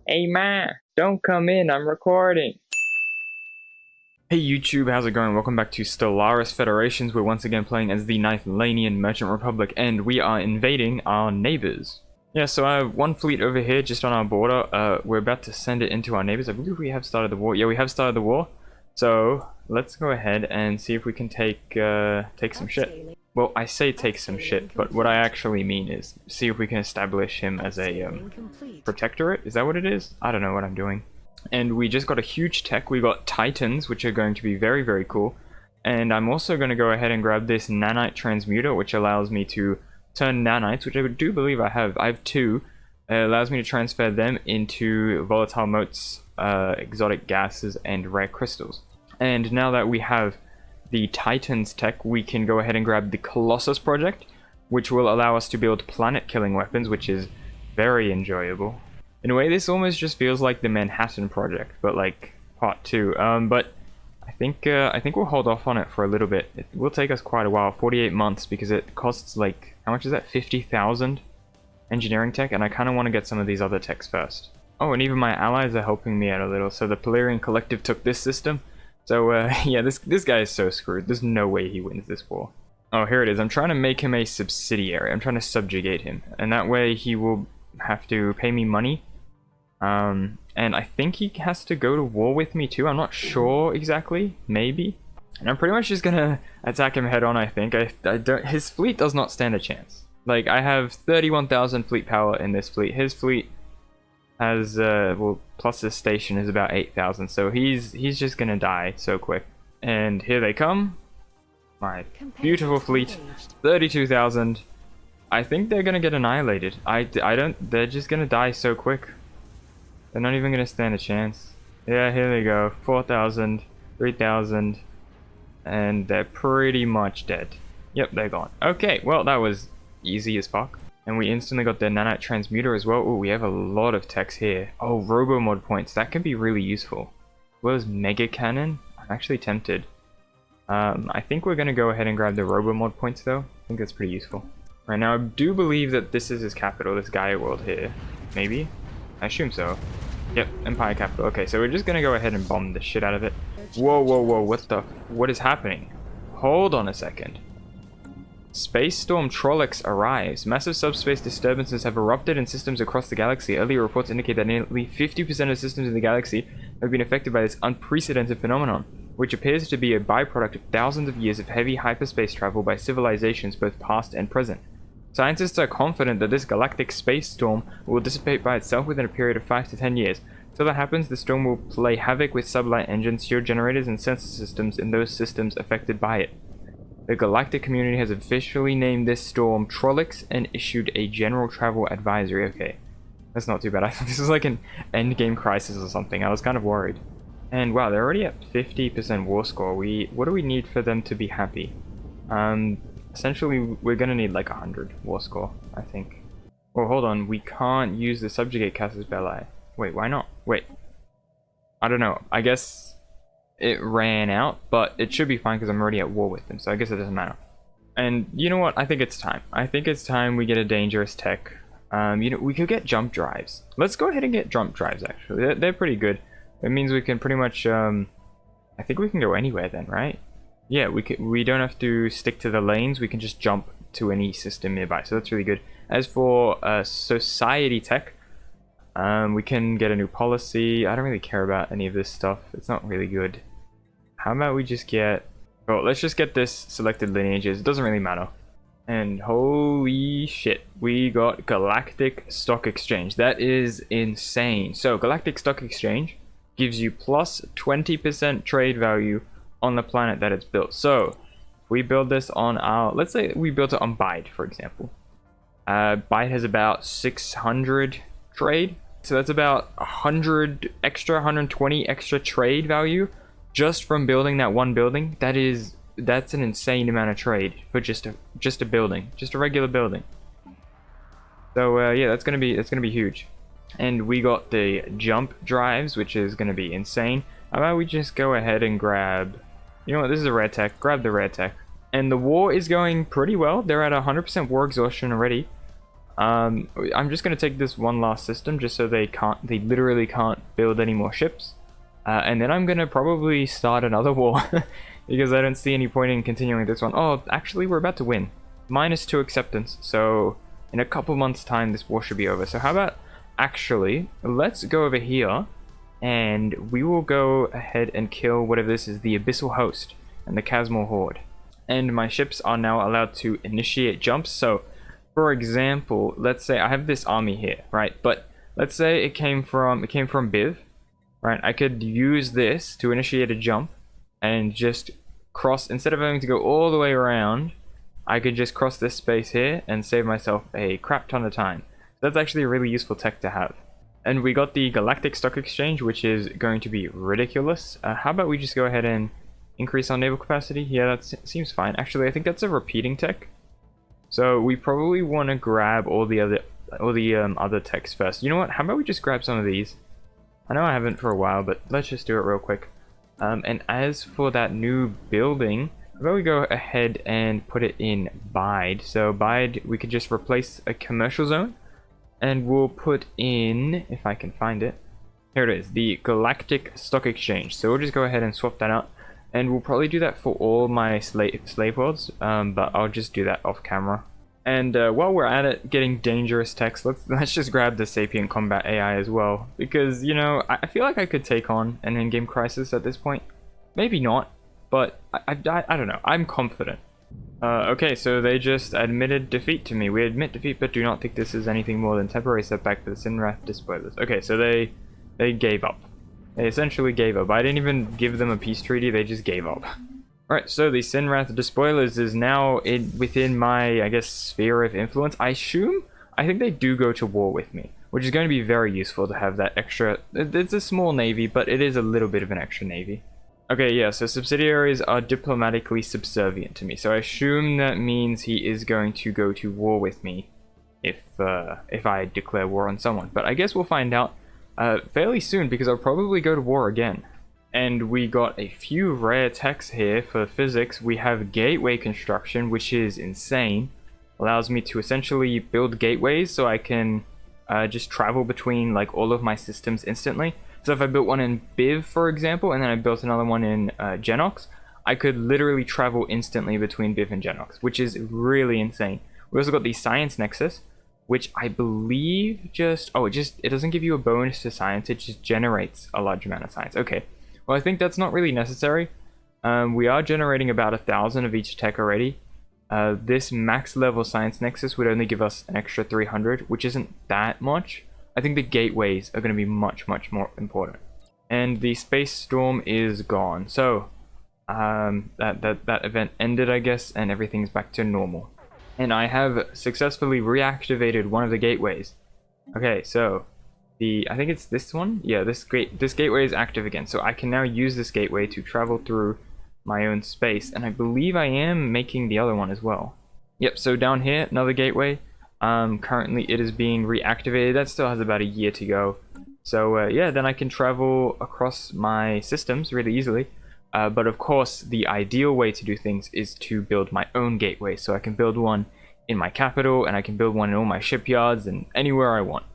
Hey Ma, don't come in, I'm recording. Hey YouTube, how's it going? Welcome back to Stellaris Federations. We're once again playing as the Ninth Lanian Merchant Republic, and we are invading our neighbors. Yeah, so I have one fleet over here just on our border. We're about to send it into our neighbors. I believe we have started the war. Yeah, we have started the war. So let's go ahead and see if we can take some shit. Well, I say take some shit, but what I actually mean is see if we can establish him as a protectorate. Is that what it is? I don't know what I'm doing. And we just got a huge tech. We got Titans, which are going to be very, very cool. And I'm also going to go ahead and grab this nanite transmuter, which allows me to turn nanites, which I do believe I have. I have two. It allows me to transfer them into volatile motes, exotic gases, and rare crystals. And now that we have the Titans tech, we can go ahead and grab the Colossus project, which will allow us to build planet-killing weapons, which is very enjoyable. In a way, this almost just feels like the Manhattan Project, but like part 2. But I think we'll hold off on it for a little bit. It will take us quite a while, 48 months, because it costs like, how much is that? 50,000 engineering tech, and I kind of want to get some of these other techs first. Oh, and even my allies are helping me out a little. So the Polarian Collective took this system. So yeah, this guy is so screwed. There's no way he wins this war. Oh, here it is. I'm trying to make him a subsidiary. I'm trying to subjugate him, and that way he will have to pay me money. And I think he has to go to war with me too. I'm not sure exactly. Maybe. And I'm pretty much just gonna attack him head on, I think. I don't. His fleet does not stand a chance. Like, I have 31,000 fleet power in this fleet. His fleet has, well, plus his station is about 8,000. So he's just gonna die so quick. And here they come. My beautiful fleet. 32,000. I think they're gonna get annihilated. I don't. They're just gonna die so quick. They're not even going to stand a chance. Yeah, here they go. 4,000, 3,000, and they're pretty much dead. Yep, they're gone. Okay, well, that was easy as fuck. And we instantly got the nanite transmuter as well. Ooh, we have a lot of techs here. Oh, robo mod points. That can be really useful. As well as mega cannon. I'm actually tempted. I think we're going to go ahead and grab the robo mod points, though. I think that's pretty useful. Right now, I do believe that this is his capital, this Gaia world here. Maybe? I assume so. Yep, Empire Capital. Okay, so we're just gonna go ahead and bomb the shit out of it. Whoa, whoa, whoa, what is happening? Hold on a second. Space Storm Trollocs arrives. Massive subspace disturbances have erupted in systems across the galaxy. Earlier reports indicate that nearly 50% of systems in the galaxy have been affected by this unprecedented phenomenon, which appears to be a byproduct of thousands of years of heavy hyperspace travel by civilizations both past and present. Scientists are confident that this galactic space storm will dissipate by itself within a period of 5 to 10 years. Till that happens, the storm will play havoc with sublight engines, shield generators, and sensor systems in those systems affected by it. The galactic community has officially named this storm Trollocs and issued a general travel advisory. Okay, that's not too bad. I thought this was like an endgame crisis or something. I was kind of worried. And wow, they're already at 50% war score. What do we need for them to be happy? Essentially, we're gonna need like 100 war score, I think. Oh, hold on, we can't use the Subjugate Casus Belli. Wait, why not? Wait. I don't know, I guess it ran out, but it should be fine because I'm already at war with them, so I guess it doesn't matter. And you know what, I think it's time. I think it's time we get a dangerous tech. You know, we could get jump drives. Let's go ahead and get jump drives, actually. They're pretty good. It means we can pretty much, I think we can go anywhere then, right? Yeah, we don't have to stick to the lanes, we can just jump to any system nearby, so that's really good. As for society tech, we can get a new policy. I don't really care about any of this stuff, it's not really good. How about we just get, well, let's just get this selected lineages, it doesn't really matter. And holy shit, we got Galactic Stock Exchange. That is insane. So Galactic Stock Exchange gives you plus 20% trade value on the planet that it's built. So if we build this on our, let's say we built it on Byte, for example. Byte has about 600 trade, so that's about 100 extra, 120 extra trade value just from building that one building. That's an insane amount of trade for just a building, just a regular building. So yeah, that's gonna be huge. And we got the jump drives, which is gonna be insane. How about we just go ahead and grab, you know what, this is a rare tech, grab the rare tech. And the war is going pretty well. They're at 100% war exhaustion already. I'm just going to take this one last system just so they literally can't build any more ships. And then I'm going to probably start another war because I don't see any point in continuing this one. Oh, actually, we're about to win. -2 acceptance, so in a couple months' time, this war should be over. So how about, actually, let's go over here, and we will go ahead and kill whatever this is, the Abyssal Host and the Chasmal Horde. And my ships are now allowed to initiate jumps, so for example, let's say I have this army here, right? But let's say it came from Biv, right? I could use this to initiate a jump and just cross, instead of having to go all the way around, I could just cross this space here and save myself a crap ton of time. That's actually a really useful tech to have. And we got the Galactic Stock Exchange, which is going to be ridiculous. How about we just go ahead and increase our naval capacity? Yeah, that seems fine. Actually, I think that's a repeating tech. So we probably want to grab all the other techs first. You know what? How about we just grab some of these? I know I haven't for a while, but let's just do it real quick. And as for that new building, how about we go ahead and put it in Bide. So Bide, we could just replace a commercial zone, and we'll put in, if I can find it, here it is, the Galactic Stock Exchange. So we'll just go ahead and swap that out. And we'll probably do that for all my slave worlds, but I'll just do that off camera. And while we're at it, getting dangerous techs, let's just grab the Sapient Combat AI as well. Because, you know, I feel like I could take on an in-game crisis at this point. Maybe not, but I don't know. I'm confident. Okay, so they just admitted defeat to me. We admit defeat, but do not think this is anything more than temporary setback for the Sinrath Despoilers. Okay, so they gave up. They essentially gave up. I didn't even give them a peace treaty, they just gave up. Alright, so the Sinrath Despoilers is now within my, I guess, sphere of influence. I think they do go to war with me, which is going to be very useful to have that extra. It's a small navy, but it is a little bit of an extra navy. Okay, yeah, so subsidiaries are diplomatically subservient to me, so I assume that means he is going to go to war with me if I declare war on someone. But I guess we'll find out fairly soon, because I'll probably go to war again. And we got a few rare techs here for physics. We have gateway construction, which is insane. Allows me to essentially build gateways so I can just travel between like all of my systems instantly. So if I built one in Biv, for example, and then I built another one in Genox, I could literally travel instantly between Biv and Genox, which is really insane. We also got the Science Nexus, which I believe it doesn't give you a bonus to science, it just generates a large amount of science. Okay, well, I think that's not really necessary. We are generating about 1,000 of each tech already. This max level Science Nexus would only give us an extra 300, which isn't that much. I think the gateways are going to be much, much more important. And the Space Storm is gone. So, that event ended, I guess, and everything's back to normal. And I have successfully reactivated one of the gateways. Okay, so I think it's this one. Yeah, this gateway is active again. So I can now use this gateway to travel through my own space, and I believe I am making the other one as well. Yep, so down here, another gateway. Currently it is being reactivated. That still has about a year to go. So yeah, then I can travel across my systems really easily. But of course, the ideal way to do things is to build my own gateway. So I can build one in my capital, and I can build one in all my shipyards and anywhere I want.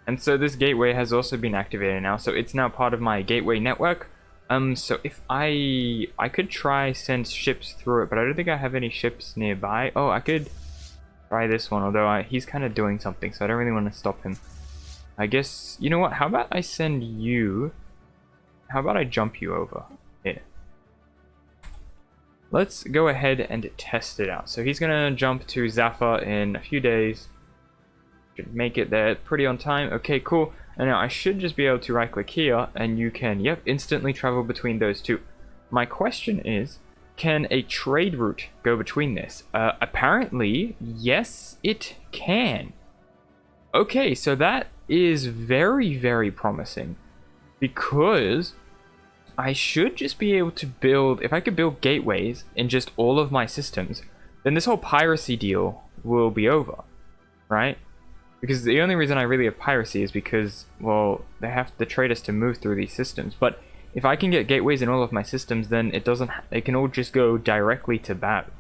And so this gateway has also been activated now, so it's now part of my gateway network. So if I could try send ships through it, but I don't think I have any ships nearby. Oh, I could try this one, although he's kind of doing something, so I don't really want to stop him. I guess, you know what, how about I send you, how about I jump you over here? Let's go ahead and test it out. So he's gonna jump to Zaffa in a few days. Should make it there pretty on time. Okay, cool. And now I should just be able to right click here, and you can, yep, instantly travel between those two. My question is, can a trade route go between this? Apparently, yes, it can. Okay, so that is very, very promising, because I should just be able to build, if I could build gateways in just all of my systems, then this whole piracy deal will be over, right? Because the only reason I really have piracy is because, well, they have to trade us to move through these systems. But if I can get gateways in all of my systems, then it can all just go directly to Bab.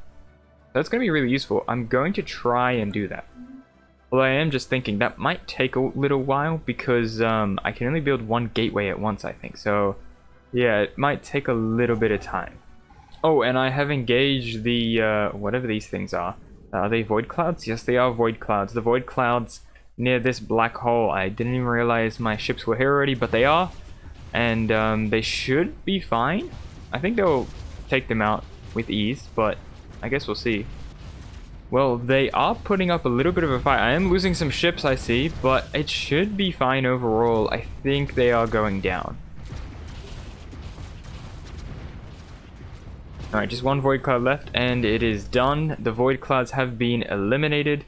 That's going to be really useful. I'm going to try and do that. Although I am just thinking that might take a little while because I can only build one gateway at once, I think. So yeah, it might take a little bit of time. Oh, and I have engaged the whatever these things are. Are they void clouds? Yes, they are void clouds. The void clouds near this black hole. I didn't even realize my ships were here already, but they are. And they should be fine. I think they'll take them out with ease, but I guess we'll see. Well, they are putting up a little bit of a fight. I am losing some ships, I see, but it should be fine overall. I think they are going down. Alright, just one void cloud left, and it is done. The void clouds have been eliminated.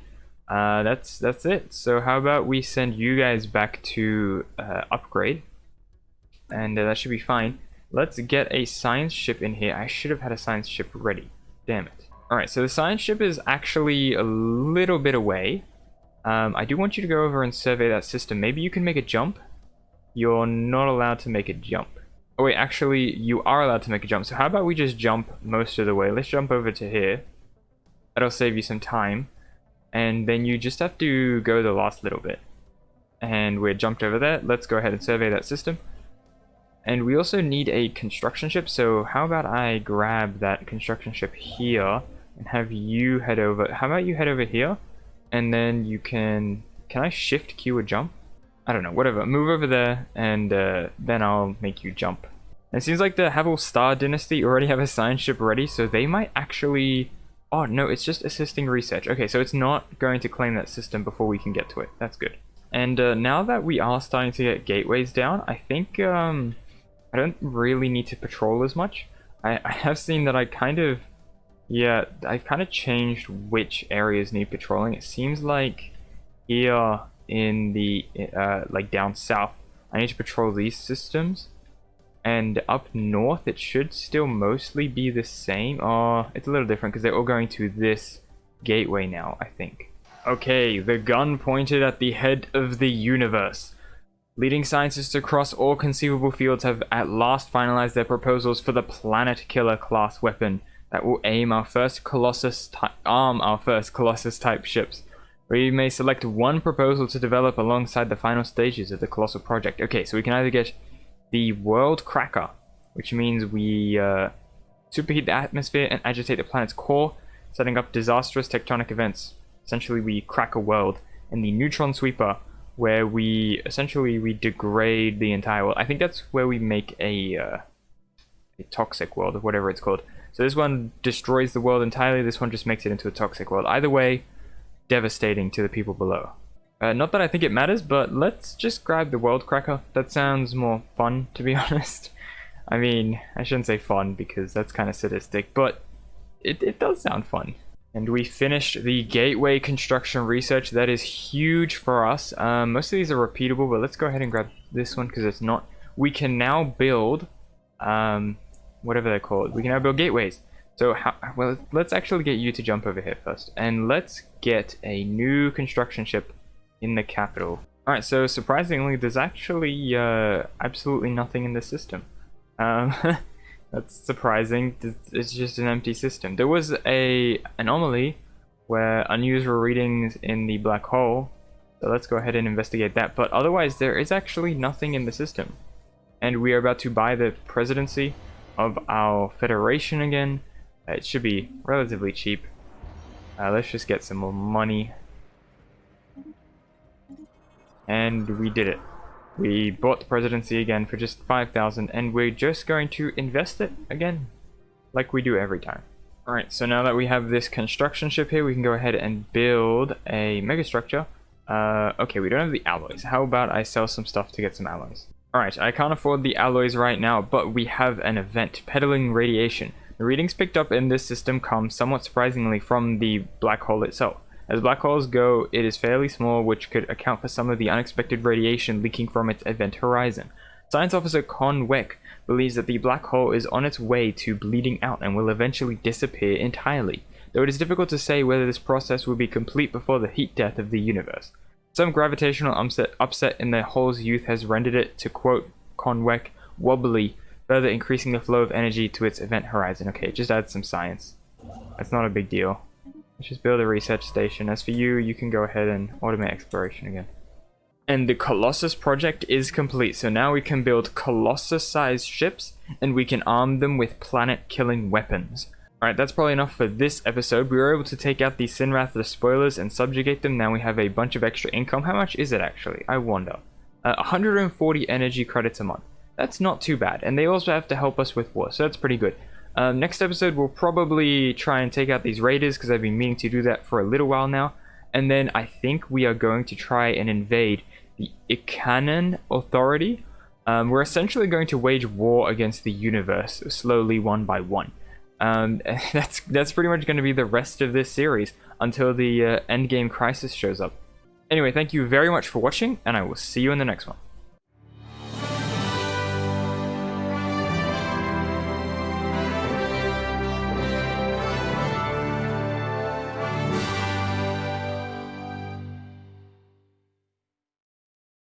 That's it. So how about we send you guys back to upgrade, and that should be fine. Let's get a science ship in here. I should have had a science ship ready. Damn it. Alright, so the science ship is actually a little bit away. I do want you to go over and survey that system. Maybe you can make a jump. You're not allowed to make a jump. Oh wait, actually, you are allowed to make a jump. So how about we just jump most of the way? Let's jump over to here. That'll save you some time. And then you just have to go the last little bit. And we're jumped over there. Let's go ahead and survey that system. And we also need a construction ship. So how about I grab that construction ship here and have you head over. How about you head over here? And then you can I shift Q a jump? I don't know, whatever. Move over there, and then I'll make you jump. And it seems like the Havel Star Dynasty already have a science ship ready, so they might actually... Oh, no, it's just assisting research. Okay, so it's not going to claim that system before we can get to it. That's good. And now that we are starting to get gateways down, I think I don't really need to patrol as much. I have seen that I kind of... Yeah, I've kind of changed which areas need patrolling. It seems like here... in the like down south, I need to patrol these systems, and up north it should still mostly be the same. Oh, it's a little different because they're all going to this gateway now, I think. Okay, the gun pointed at the head of the universe. Leading scientists across all conceivable fields have at last finalized their proposals for the Planet Killer class weapon that will arm our first Colossus type ships. We may select one proposal to develop alongside the final stages of the Colossal project. Okay, so we can either get the World Cracker, which means we superheat the atmosphere and agitate the planet's core, setting up disastrous tectonic events. Essentially, we crack a world. And the Neutron Sweeper, where we degrade the entire world. I think that's where we make a toxic world, or whatever it's called. So this one destroys the world entirely. This one just makes it into a toxic world. Either way, devastating to the people below. Not that I think it matters, but let's just grab the World Cracker. That sounds more fun, to be honest. I mean, I shouldn't say fun because that's kind of sadistic, but it does sound fun. And we finished the gateway construction research. That is huge for us. Most of these are repeatable, but let's go ahead and grab this one because it's not. We can now build, whatever they're called. We can now build gateways. So, well, let's actually get you to jump over here first. And let's get a new construction ship in the capital. Alright, so surprisingly, there's actually absolutely nothing in the system. That's surprising. It's just an empty system. There was a anomaly where unusual readings in the black hole. So let's go ahead and investigate that. But otherwise, there is actually nothing in the system. And we are about to buy the presidency of our Federation again. It should be relatively cheap. Let's just get some more money. And we did it. We bought the presidency again for just 5,000, and we're just going to invest it again, like we do every time. Alright, so now that we have this construction ship here, we can go ahead and build a megastructure. Okay, we don't have the alloys. How about I sell some stuff to get some alloys? Alright, I can't afford the alloys right now, but we have an event, peddling radiation. The readings picked up in this system come somewhat surprisingly from the black hole itself. As black holes go, it is fairly small, which could account for some of the unexpected radiation leaking from its event horizon. Science Officer Con Weck believes that the black hole is on its way to bleeding out and will eventually disappear entirely, though it is difficult to say whether this process will be complete before the heat death of the universe. Some gravitational upset in the hole's youth has rendered it, to quote Con Weck, wobbly, further increasing the flow of energy to its event horizon. Okay, just add some science. That's not a big deal. Let's just build a research station. As for you, you can go ahead and automate exploration again. And the Colossus project is complete, so now we can build Colossus-sized ships, and we can arm them with planet-killing weapons. Alright, that's probably enough for this episode. We were able to take out the Sinrath the spoilers and subjugate them. Now we have a bunch of extra income. How much is it actually? I wonder. 140 energy credits a month. That's not too bad, and they also have to help us with war, so that's pretty good. Next episode, we'll probably try and take out these raiders, because I've been meaning to do that for a little while now. And then I think we are going to try and invade the Ikanan Authority. We're essentially going to wage war against the universe, slowly, one by one. That's pretty much going to be the rest of this series, until the endgame crisis shows up. Anyway, thank you very much for watching, and I will see you in the next one.